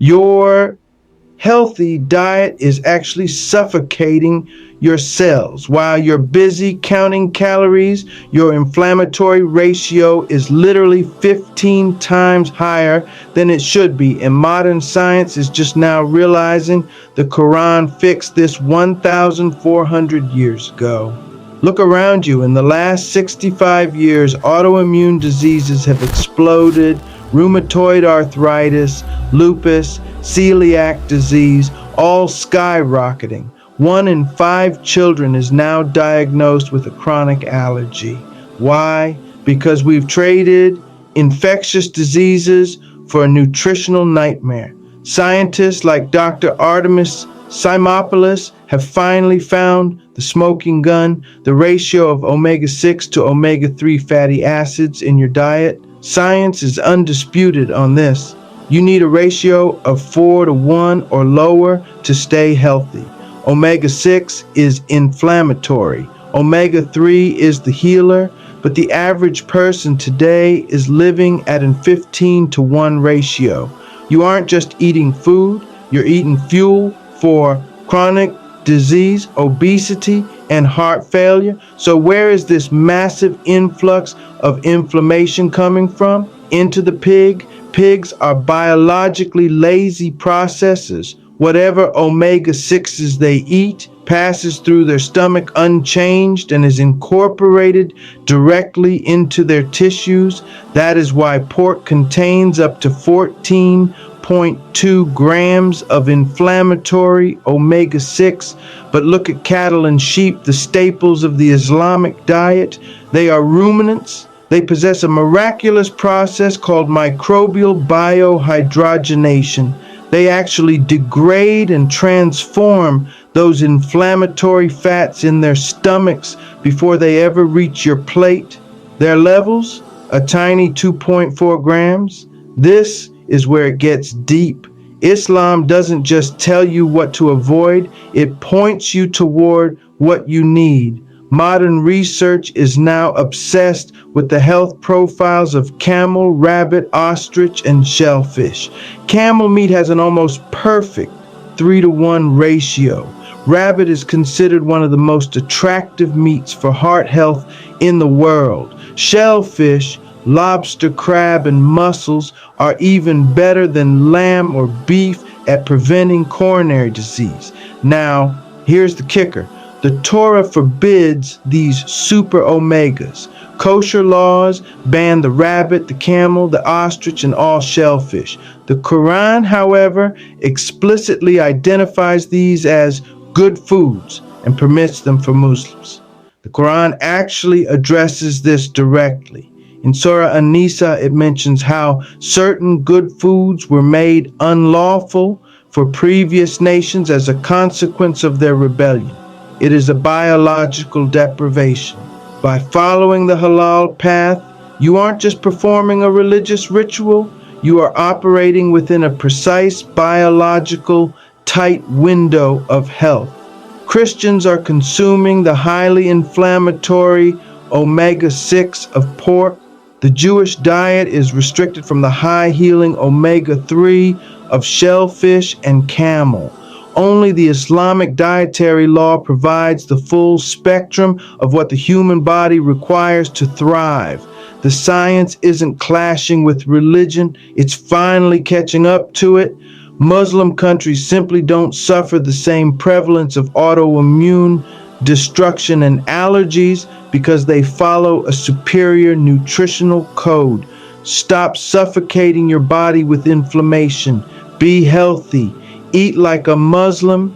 Your healthy diet is actually suffocating your cells. While you're busy counting calories, your inflammatory ratio is literally 15 times higher than it should be. And modern science is just now realizing the Quran fixed this 1,400 years ago. Look around you. In the last 65 years, autoimmune diseases have exploded. Rheumatoid arthritis, lupus, celiac disease, all skyrocketing. 1 in 5 children is now diagnosed with a chronic allergy. Why? Because we've traded infectious diseases for a nutritional nightmare. Scientists like Dr. Artemis Simopoulos have finally found the smoking gun, the ratio of omega-6 to omega-3 fatty acids in your diet. Science is undisputed on this. You need a ratio of 4 to 1 or lower to stay healthy. Omega-6 is inflammatory. Omega-3 is the healer, but the average person today is living at a 15 to 1 ratio. You aren't just eating food, you're eating fuel for chronic disease, obesity, and heart failure. So where is this massive influx of inflammation coming from? Into the pig? Pigs are biologically lazy processors. Whatever omega-6s they eat passes through their stomach unchanged and is incorporated directly into their tissues. That is why pork contains up to 14.2 grams of inflammatory omega-6. But look at cattle and sheep, the staples of the Islamic diet. They are ruminants. They possess a miraculous process called microbial biohydrogenation. They actually degrade and transform those inflammatory fats in their stomachs before they ever reach your plate. Their levels, a tiny 2.4 grams. This is where it gets deep. Islam doesn't just tell you what to avoid, it points you toward what you need. Modern research is now obsessed with the health profiles of camel, rabbit, ostrich, and shellfish. Camel meat has an almost perfect 3 to 1 ratio. Rabbit is considered one of the most attractive meats for heart health in the world. Shellfish, lobster, crab, and mussels are even better than lamb or beef at preventing coronary disease. Now, here's the kicker. The Torah forbids these super omegas. Kosher laws ban the rabbit, the camel, the ostrich, and all shellfish. The Quran, however, explicitly identifies these as good foods and permits them for Muslims. The Quran actually addresses this directly. In Surah An-Nisa, it mentions how certain good foods were made unlawful for previous nations as a consequence of their rebellion. It is a biological deprivation. By following the halal path, you aren't just performing a religious ritual, you are operating within a precise biological tight window of health. Christians are consuming the highly inflammatory omega-6 of pork. The Jewish diet is restricted from the high healing omega-3 of shellfish and camel. Only the Islamic dietary law provides the full spectrum of what the human body requires to thrive. The science isn't clashing with religion, it's finally catching up to it. Muslim countries simply don't suffer the same prevalence of autoimmune destruction and allergies because they follow a superior nutritional code. Stop suffocating your body with inflammation. Be healthy. Eat like a Muslim,